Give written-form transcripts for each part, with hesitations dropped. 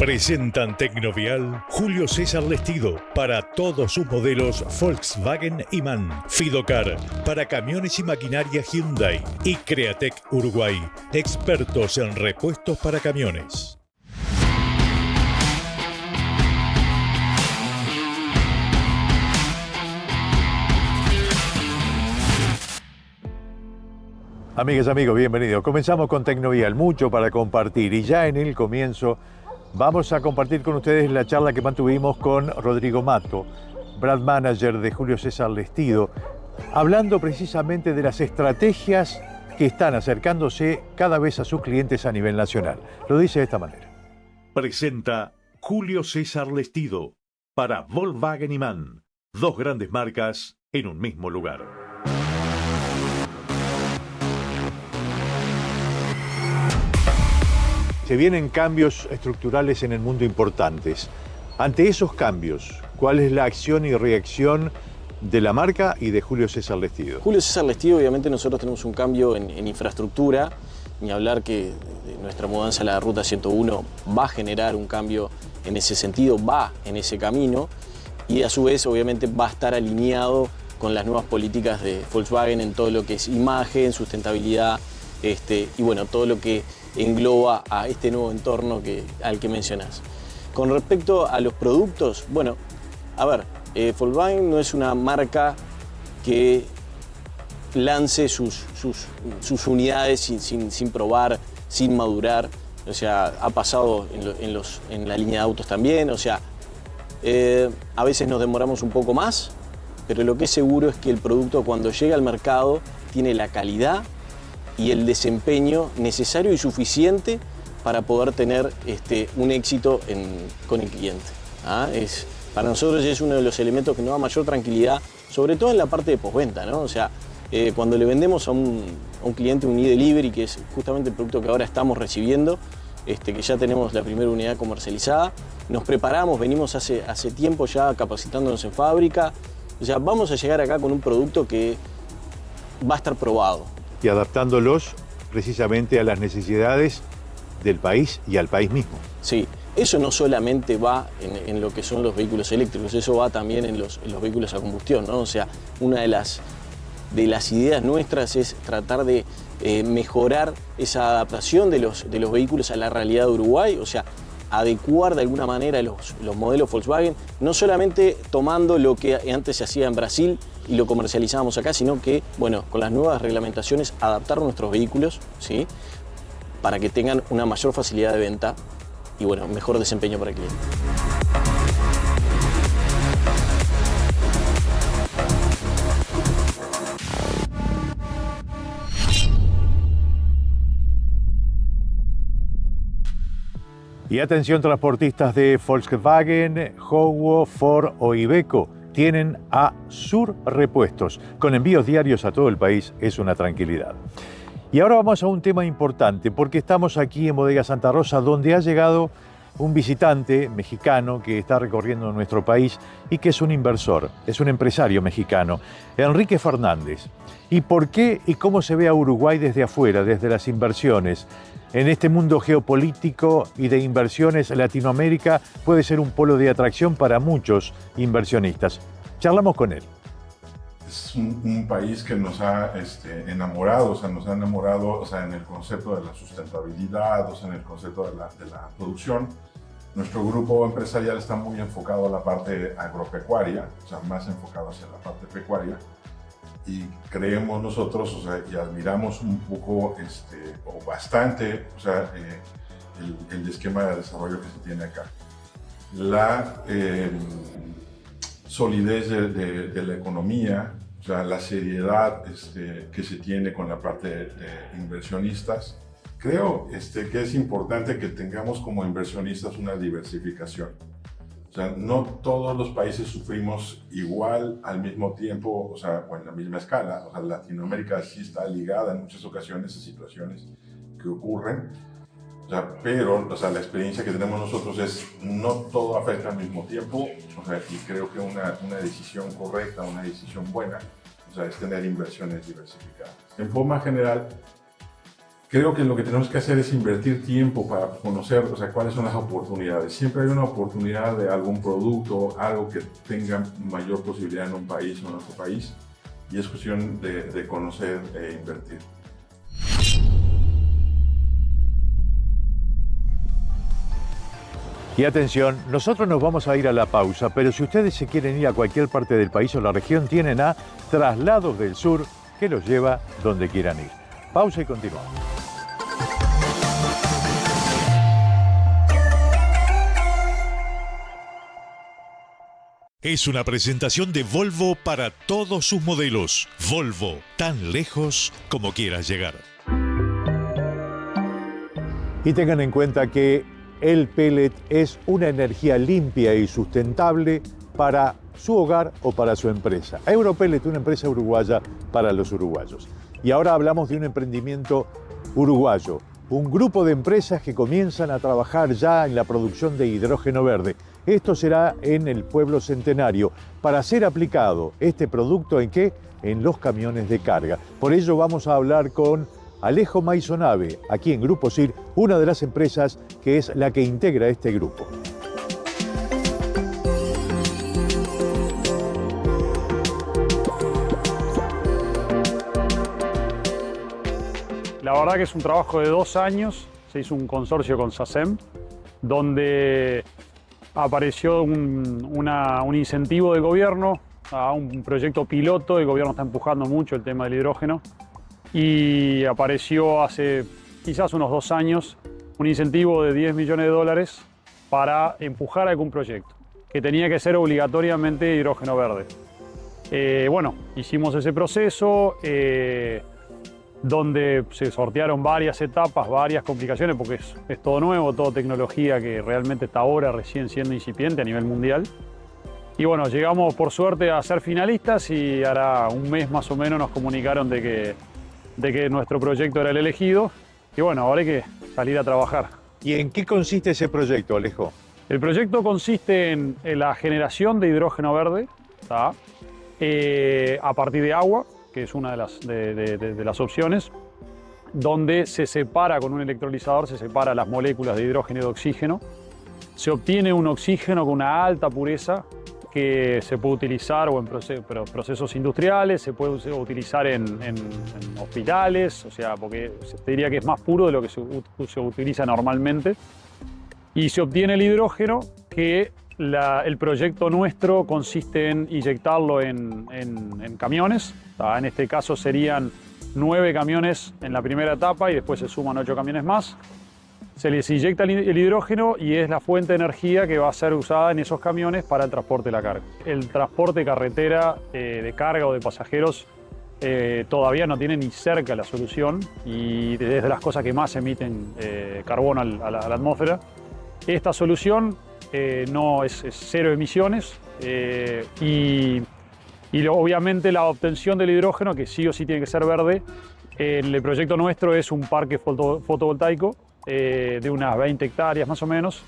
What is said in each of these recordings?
Presentan Tecnovial Julio César Lestido para todos sus modelos Volkswagen y MAN, Fidocar para camiones y maquinaria Hyundai y Createc Uruguay, expertos en repuestos para camiones. Amigas, amigos, bienvenidos. Comenzamos con Tecnovial, mucho para compartir y ya en el comienzo vamos a compartir con ustedes la charla que mantuvimos con Rodrigo Mato, brand manager de Julio César Lestido, hablando precisamente de las estrategias que están acercándose cada vez a sus clientes a nivel nacional. Lo dice de esta manera. Presenta Julio César Lestido para Volkswagen y MAN, dos grandes marcas en un mismo lugar. Se vienen cambios estructurales en el mundo importantes. Ante esos cambios, ¿cuál es la acción y reacción de la marca y de Julio César Lestido? Julio César Lestido, obviamente nosotros tenemos un cambio en infraestructura, ni hablar que nuestra mudanza a la Ruta 101 va a generar un cambio en ese sentido, va en ese camino y a su vez obviamente va a estar alineado con las nuevas políticas de Volkswagen en todo lo que es imagen, sustentabilidad y bueno, todo lo que engloba a este nuevo entorno al que mencionas. Con respecto a los productos, bueno, a ver, Volkswagen no es una marca que lance sus unidades sin probar, sin madurar. O sea, ha pasado en la línea de autos también. O sea, a veces nos demoramos un poco más, pero lo que es seguro es que el producto cuando llega al mercado tiene la calidad y el desempeño necesario y suficiente para poder tener un éxito con el cliente. Para nosotros es uno de los elementos que nos da mayor tranquilidad, sobre todo en la parte de postventa, ¿no? O sea, cuando le vendemos a un cliente un e-delivery, que es justamente el producto que ahora estamos recibiendo, que ya tenemos la primera unidad comercializada, nos preparamos, venimos hace tiempo ya capacitándonos en fábrica, o sea, vamos a llegar acá con un producto que va a estar probado. Y adaptándolos precisamente a las necesidades del país y al país mismo. Sí, eso no solamente va en lo que son los vehículos eléctricos, eso va también en los vehículos a combustión, ¿no? O sea, una de las ideas nuestras es tratar de mejorar esa adaptación de los vehículos a la realidad de Uruguay, o sea, adecuar de alguna manera los modelos Volkswagen, no solamente tomando lo que antes se hacía en Brasil y lo comercializábamos acá, sino que, bueno, con las nuevas reglamentaciones, adaptar nuestros vehículos, ¿sí?, para que tengan una mayor facilidad de venta y, bueno, mejor desempeño para el cliente. Y atención, transportistas de Volkswagen, Howo, Ford o Iveco, tienen a Sur Repuestos. Con envíos diarios a todo el país es una tranquilidad. Y ahora vamos a un tema importante, porque estamos aquí en Bodega Santa Rosa, donde ha llegado un visitante mexicano que está recorriendo nuestro país y que es un inversor, es un empresario mexicano, Enrique Fernández. ¿Y por qué y cómo se ve a Uruguay desde afuera, desde las inversiones? En este mundo geopolítico y de inversiones, Latinoamérica puede ser un polo de atracción para muchos inversionistas. Charlamos con él. Es un país que nos ha enamorado, o sea, nos ha enamorado, o sea, en el concepto de la sustentabilidad, o sea, en el concepto de la producción. Nuestro grupo empresarial está muy enfocado a la parte agropecuaria, o sea, más enfocado hacia la parte pecuaria. Y creemos nosotros, o sea, y admiramos un poco, o bastante, o sea, el esquema de desarrollo que se tiene acá. La solidez de la economía, o sea, la seriedad que se tiene con la parte de inversionistas. Creo que es importante que tengamos como inversionistas una diversificación. O sea, no todos los países sufrimos igual al mismo tiempo, o sea, o en la misma escala. O sea, Latinoamérica sí está ligada en muchas ocasiones a situaciones que ocurren. O sea, pero, o sea, la experiencia que tenemos nosotros es no todo afecta al mismo tiempo. O sea, y creo que una decisión correcta, una decisión buena, o sea, es tener inversiones diversificadas. En forma general, creo que lo que tenemos que hacer es invertir tiempo para conocer, o sea, cuáles son las oportunidades. Siempre hay una oportunidad de algún producto, algo que tenga mayor posibilidad en un país o en otro país, y es cuestión de conocer e invertir. Y atención, nosotros nos vamos a ir a la pausa, pero si ustedes se quieren ir a cualquier parte del país o la región, tienen a Traslados del Sur, que los lleva donde quieran ir. Pausa y continuamos. Es una presentación de Volvo para todos sus modelos. Volvo, tan lejos como quieras llegar. Y tengan en cuenta que el pellet es una energía limpia y sustentable para su hogar o para su empresa. Europellet, una empresa uruguaya para los uruguayos. Y ahora hablamos de un emprendimiento uruguayo, un grupo de empresas que comienzan a trabajar ya en la producción de hidrógeno verde. Esto será en el Pueblo Centenario, para ser aplicado este producto ¿en qué? En los camiones de carga. Por ello vamos a hablar con Alejo Maisonave, aquí en Grupo CIR, una de las empresas que es la que integra este grupo. La verdad que es un trabajo de 2 años, se hizo un consorcio con SACEM, donde apareció un incentivo del gobierno a un proyecto piloto. El gobierno está empujando mucho el tema del hidrógeno. Y apareció hace quizás unos 2 años un incentivo de $10 millones para empujar algún proyecto, que tenía que ser obligatoriamente hidrógeno verde. Bueno, hicimos ese proceso donde se sortearon varias etapas, varias complicaciones, porque es todo nuevo, toda tecnología que realmente está ahora recién siendo incipiente a nivel mundial. Y bueno, llegamos por suerte a ser finalistas y hará un mes más o menos nos comunicaron de que nuestro proyecto era el elegido. Y bueno, ahora hay que salir a trabajar. ¿Y en qué consiste ese proyecto, Alejo? El proyecto consiste en la generación de hidrógeno verde, a partir de agua, que es una de las opciones, donde se separa con un electrolizador, se separa las moléculas de hidrógeno y de oxígeno. Se obtiene un oxígeno con una alta pureza que se puede utilizar o en procesos industriales, se puede utilizar en hospitales, o sea, porque te diría que es más puro de lo que se utiliza normalmente. Y se obtiene el hidrógeno, que el proyecto nuestro consiste en inyectarlo en camiones. En este caso serían 9 camiones en la primera etapa y después se suman 8 camiones más. Se les inyecta el hidrógeno y es la fuente de energía que va a ser usada en esos camiones para el transporte de la carga. El transporte carretera de carga o de pasajeros todavía no tiene ni cerca la solución y es de las cosas que más emiten carbono a la atmósfera. Esta solución no es cero emisiones obviamente la obtención del hidrógeno, que sí o sí tiene que ser verde, el proyecto nuestro es un parque fotovoltaico de unas 20 hectáreas más o menos,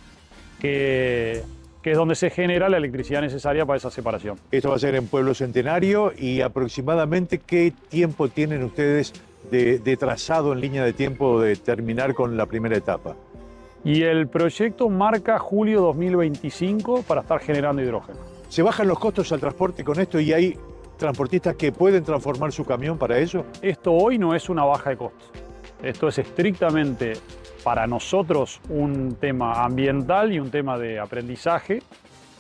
que es donde se genera la electricidad necesaria para esa separación. Esto va a ser en Pueblo Centenario. ¿Y aproximadamente qué tiempo tienen ustedes de trazado en línea de tiempo de terminar con la primera etapa? Y el proyecto marca julio 2025 para estar generando hidrógeno. ¿Se bajan los costos al transporte con esto y hay transportistas que pueden transformar su camión para eso? Esto hoy no es una baja de costos. Esto es estrictamente para nosotros un tema ambiental y un tema de aprendizaje,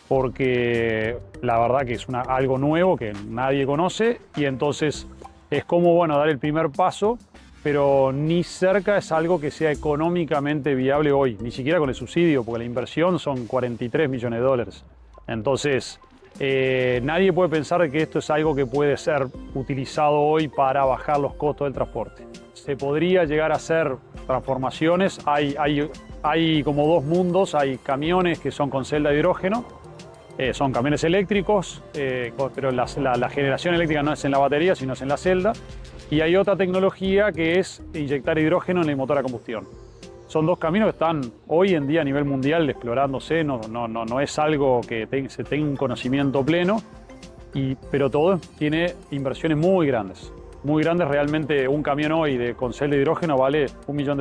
porque la verdad que es algo nuevo que nadie conoce y entonces es como, bueno, dar el primer paso, pero ni cerca es algo que sea económicamente viable hoy, ni siquiera con el subsidio, porque la inversión son $43 millones. Entonces, nadie puede pensar que esto es algo que puede ser utilizado hoy para bajar los costos del transporte. Se podría llegar a hacer transformaciones, hay como 2 mundos, hay camiones que son con celda de hidrógeno, son camiones eléctricos, pero la generación eléctrica no es en la batería, sino es en la celda, y hay otra tecnología que es inyectar hidrógeno en el motor a combustión. Son 2 caminos que están hoy en día a nivel mundial explorándose, no es algo que se tenga un conocimiento pleno, pero todo tiene inversiones muy grandes. muy grandes, realmente un camión hoy con cel de hidrógeno vale $1 millón.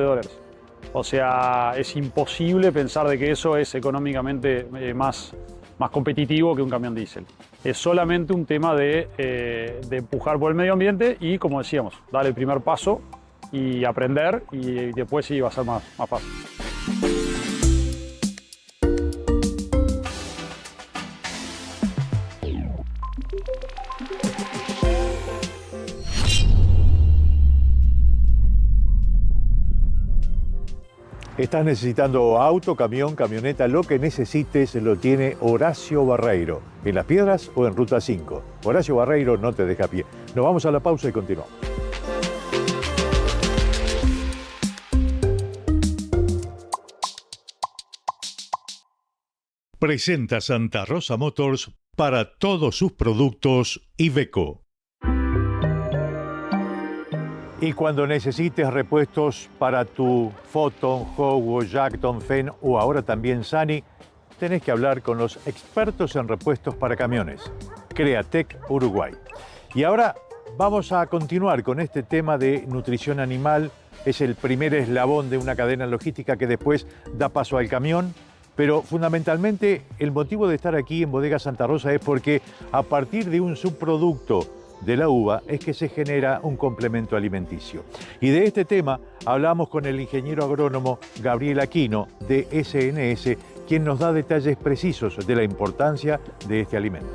O sea, es imposible pensar de que eso es económicamente más competitivo que un camión diésel. Es solamente un tema de empujar por el medio ambiente y, como decíamos, dar el primer paso y aprender, y después sí va a ser más fácil. Estás necesitando auto, camión, camioneta, lo que necesites lo tiene Horacio Barreiro, en Las Piedras o en Ruta 5. Horacio Barreiro no te deja a pie. Nos vamos a la pausa y continuamos. Presenta Santa Rosa Motors para todos sus productos Iveco. Y cuando necesites repuestos para tu Photon, Howo, Jack, Dongfeng o ahora también Sany, tenés que hablar con los expertos en repuestos para camiones, Createc Uruguay. Y ahora vamos a continuar con este tema de nutrición animal. Es el primer eslabón de una cadena logística que después da paso al camión. Pero fundamentalmente el motivo de estar aquí en Bodega Santa Rosa es porque a partir de un subproducto de la uva es que se genera un complemento alimenticio. Y de este tema hablamos con el ingeniero agrónomo Gabriel Aquino de SNS, quien nos da detalles precisos de la importancia de este alimento.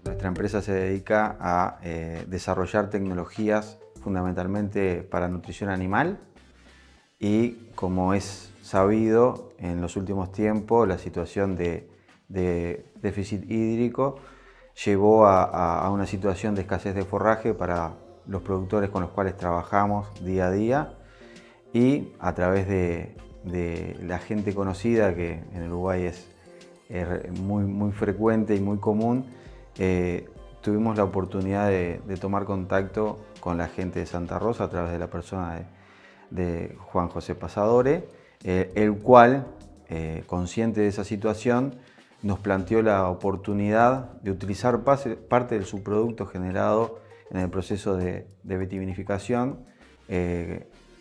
Nuestra empresa se dedica a desarrollar tecnologías fundamentalmente para nutrición animal y, como es sabido, en los últimos tiempos la situación de déficit hídrico llevó a una situación de escasez de forraje para los productores con los cuales trabajamos día a día, y a través de la gente conocida, que en Uruguay es muy frecuente y muy común, tuvimos la oportunidad de tomar contacto con la gente de Santa Rosa a través de la persona de Juan José Pasadore, el cual, consciente de esa situación, nos planteó la oportunidad de utilizar parte del subproducto generado en el proceso de vitivinificación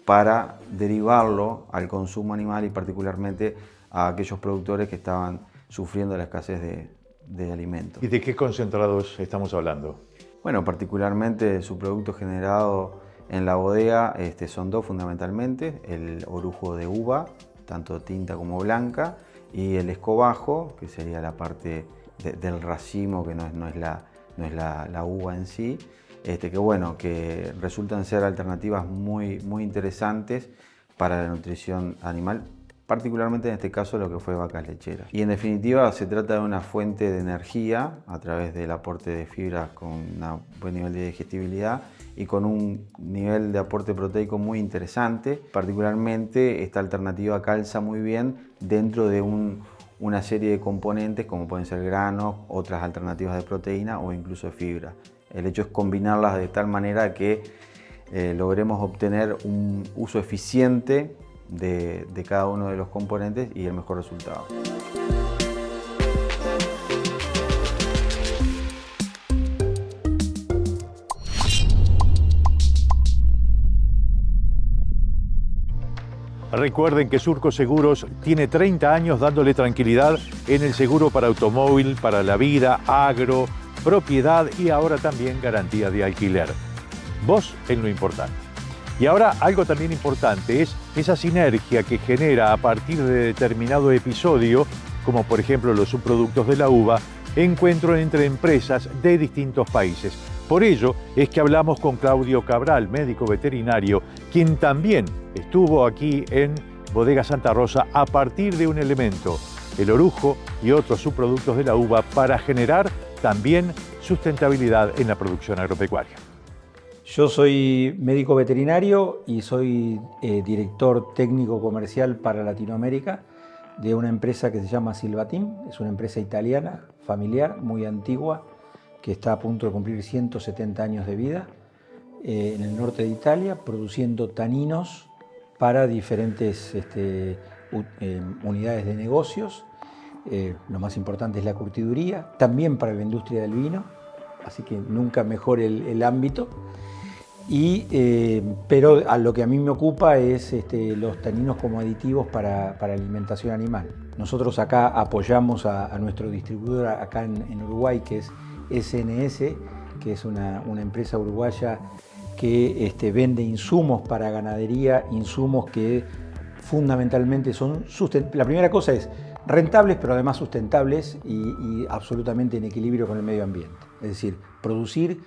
para derivarlo al consumo animal y particularmente a aquellos productores que estaban sufriendo la escasez de alimentos. ¿Y de qué concentrados estamos hablando? Bueno, particularmente el subproducto generado en la bodega son dos fundamentalmente: el orujo de uva, tanto tinta como blanca, y el escobajo, que sería la parte del racimo, que no es la uva en sí, que resultan ser alternativas muy interesantes para la nutrición animal, particularmente en este caso lo que fue vacas lecheras. Y en definitiva se trata de una fuente de energía a través del aporte de fibras con un buen nivel de digestibilidad y con un nivel de aporte proteico muy interesante. Particularmente esta alternativa calza muy bien dentro de una serie de componentes como pueden ser granos, otras alternativas de proteína o incluso de fibra. El hecho es combinarlas de tal manera que logremos obtener un uso eficiente de cada uno de los componentes y el mejor resultado. Recuerden que Surco Seguros tiene 30 años dándole tranquilidad en el seguro para automóvil, para la vida, agro, propiedad y ahora también garantía de alquiler. Vos en lo importante. Y ahora algo también importante es esa sinergia que genera a partir de determinado episodio, como por ejemplo los subproductos de la uva, encuentro entre empresas de distintos países. Por ello es que hablamos con Claudio Cabral, médico veterinario, quien también estuvo aquí en Bodega Santa Rosa a partir de un elemento, el orujo y otros subproductos de la uva, para generar también sustentabilidad en la producción agropecuaria. Yo soy médico veterinario y soy director técnico comercial para Latinoamérica de una empresa que se llama Silvatim. Es una empresa italiana, familiar, muy antigua, que está a punto de cumplir 170 años de vida en el norte de Italia, produciendo taninos para diferentes unidades de negocios. Lo más importante es la curtiduría, también para la industria del vino, así que nunca mejor el ámbito. Pero a lo que a mí me ocupa es los taninos como aditivos para alimentación animal. Nosotros acá apoyamos a nuestro distribuidor acá en Uruguay, que es SNS, que es una empresa uruguaya que vende insumos para ganadería, insumos que fundamentalmente son la primera cosa es rentables, pero además sustentables y absolutamente en equilibrio con el medio ambiente. Es decir, producir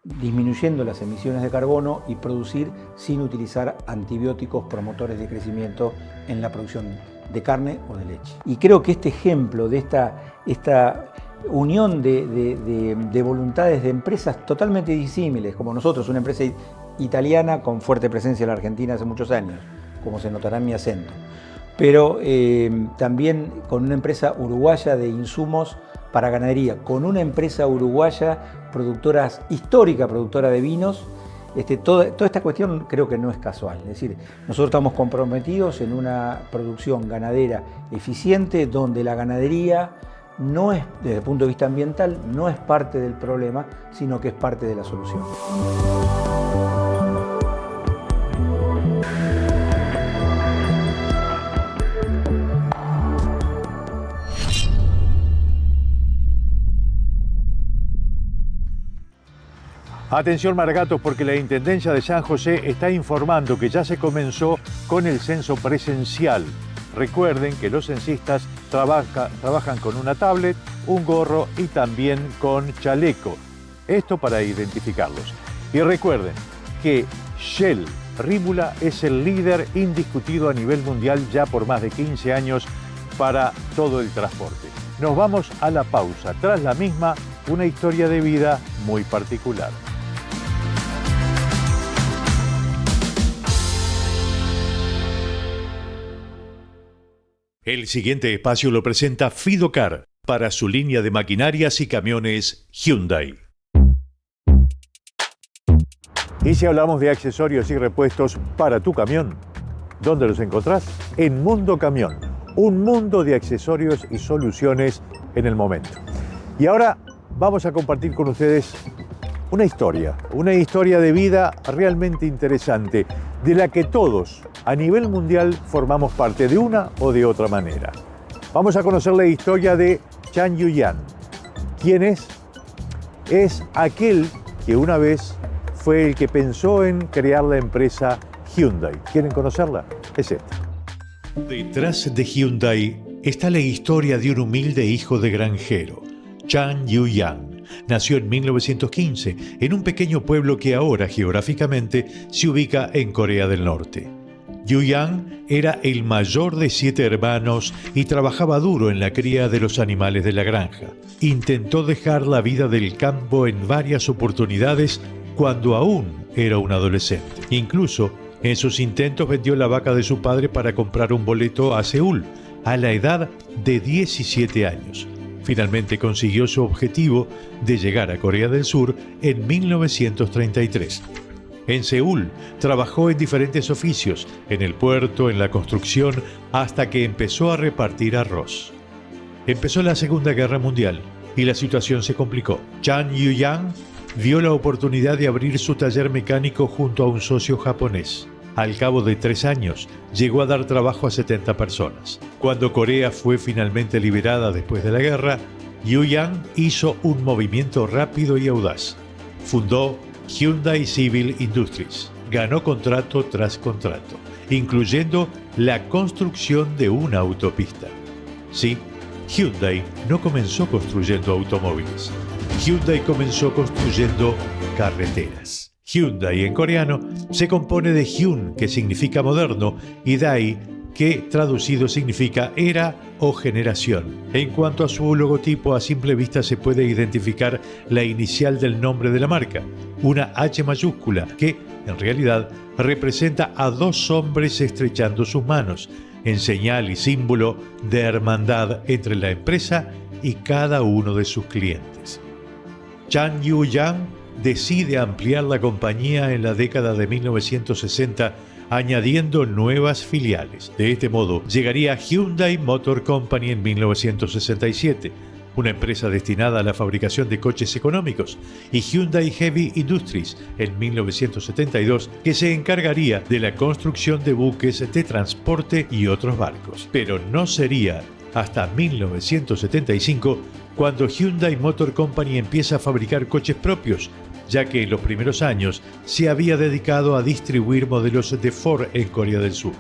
disminuyendo las emisiones de carbono y producir sin utilizar antibióticos promotores de crecimiento en la producción de carne o de leche. Y creo que este ejemplo de esta unión de voluntades de empresas totalmente disímiles, como nosotros, una empresa italiana con fuerte presencia en la Argentina hace muchos años, como se notará en mi acento, pero también con una empresa uruguaya de insumos para ganadería, con una empresa uruguaya histórica productora de vinos. Toda esta cuestión creo que no es casual, es decir, nosotros estamos comprometidos en una producción ganadera eficiente donde la ganadería no es, desde el punto de vista ambiental, no es parte del problema, sino que es parte de la solución. Atención Maragatos, porque la Intendencia de San José está informando que ya se comenzó con el censo presencial. Recuerden que los censistas trabajan con una tablet, un gorro y también con chaleco. Esto para identificarlos. Y recuerden que Shell Rímula es el líder indiscutido a nivel mundial ya por más de 15 años para todo el transporte. Nos vamos a la pausa. Tras la misma, una historia de vida muy particular. El siguiente espacio lo presenta Fidocar para su línea de maquinarias y camiones Hyundai. Y si hablamos de accesorios y repuestos para tu camión, ¿dónde los encontrás? En Mundo Camión, un mundo de accesorios y soluciones en el momento. Y ahora vamos a compartir con ustedes una historia de vida realmente interesante, de la que todos a nivel mundial formamos parte de una o de otra manera. Vamos a conocer la historia de Chan Yuyan. ¿Quién es? Es aquel que una vez fue el que pensó en crear la empresa Hyundai. ¿Quieren conocerla? Es esta. Detrás de Hyundai está la historia de un humilde hijo de granjero, Chan Yuyan. Nació en 1915 en un pequeño pueblo que ahora geográficamente se ubica en Corea del Norte. Yuyan era el mayor de 7 hermanos y trabajaba duro en la cría de los animales de la granja. Intentó dejar la vida del campo en varias oportunidades cuando aún era un adolescente. Incluso en sus intentos vendió la vaca de su padre para comprar un boleto a Seúl a la edad de 17 años. Finalmente consiguió su objetivo de llegar a Corea del Sur en 1933. En Seúl trabajó en diferentes oficios, en el puerto, en la construcción, hasta que empezó a repartir arroz. Empezó la Segunda Guerra Mundial y la situación se complicó. Chan Yuyan vio la oportunidad de abrir su taller mecánico junto a un socio japonés. Al cabo de 3 años, llegó a dar trabajo a 70 personas. Cuando Corea fue finalmente liberada después de la guerra, Yuyan hizo un movimiento rápido y audaz. Fundó Hyundai Civil Industries. Ganó contrato tras contrato, incluyendo la construcción de una autopista. Sí, Hyundai no comenzó construyendo automóviles. Hyundai comenzó construyendo carreteras. Hyundai en coreano se compone de Hyun, que significa moderno, y Dai, que traducido significa era o generación. En cuanto a su logotipo, a simple vista se puede identificar la inicial del nombre de la marca, una H mayúscula, que en realidad representa a 2 hombres estrechando sus manos, en señal y símbolo de hermandad entre la empresa y cada uno de sus clientes. Chan Yuyan decide ampliar la compañía en la década de 1960 añadiendo nuevas filiales. De este modo, llegaría Hyundai Motor Company en 1967, una empresa destinada a la fabricación de coches económicos, y Hyundai Heavy Industries en 1972, que se encargaría de la construcción de buques de transporte y otros barcos. Pero no sería hasta 1975 cuando Hyundai Motor Company empieza a fabricar coches propios, ya que en los primeros años se había dedicado a distribuir modelos de Ford en Corea del Sur.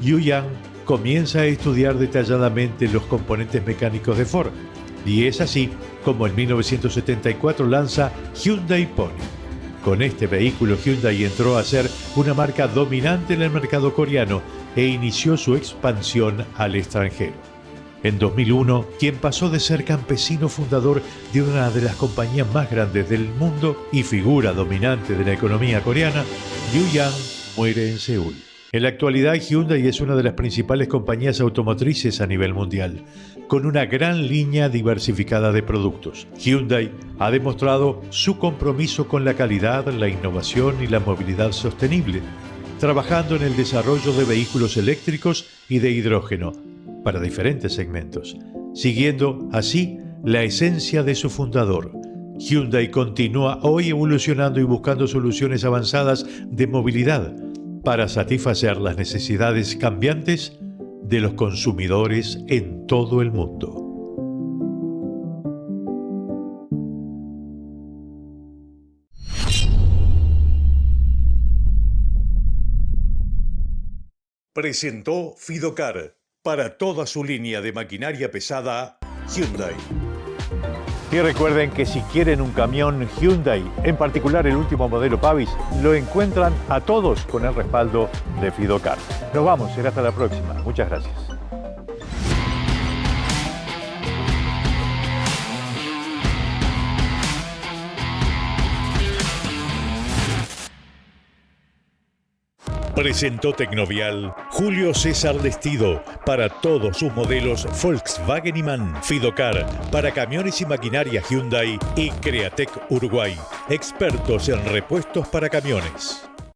Yu Yang comienza a estudiar detalladamente los componentes mecánicos de Ford, y es así como en 1974 lanza Hyundai Pony. Con este vehículo Hyundai entró a ser una marca dominante en el mercado coreano e inició su expansión al extranjero. En 2001, quien pasó de ser campesino fundador de una de las compañías más grandes del mundo y figura dominante de la economía coreana, Yu Yang muere en Seúl. En la actualidad, Hyundai es una de las principales compañías automotrices a nivel mundial, con una gran línea diversificada de productos. Hyundai ha demostrado su compromiso con la calidad, la innovación y la movilidad sostenible, trabajando en el desarrollo de vehículos eléctricos y de hidrógeno para diferentes segmentos, siguiendo así la esencia de su fundador. Hyundai continúa hoy evolucionando y buscando soluciones avanzadas de movilidad para satisfacer las necesidades cambiantes de los consumidores en todo el mundo. Presentó Fidocar para toda su línea de maquinaria pesada Hyundai. Y recuerden que si quieren un camión Hyundai, en particular el último modelo Pavis, lo encuentran a todos con el respaldo de Fidocar. Nos vamos, será hasta la próxima. Muchas gracias. Presentó Tecnovial Julio César Lestido para todos sus modelos Volkswagen y MAN, Fidocar para camiones y maquinaria Hyundai y Createc Uruguay, expertos en repuestos para camiones.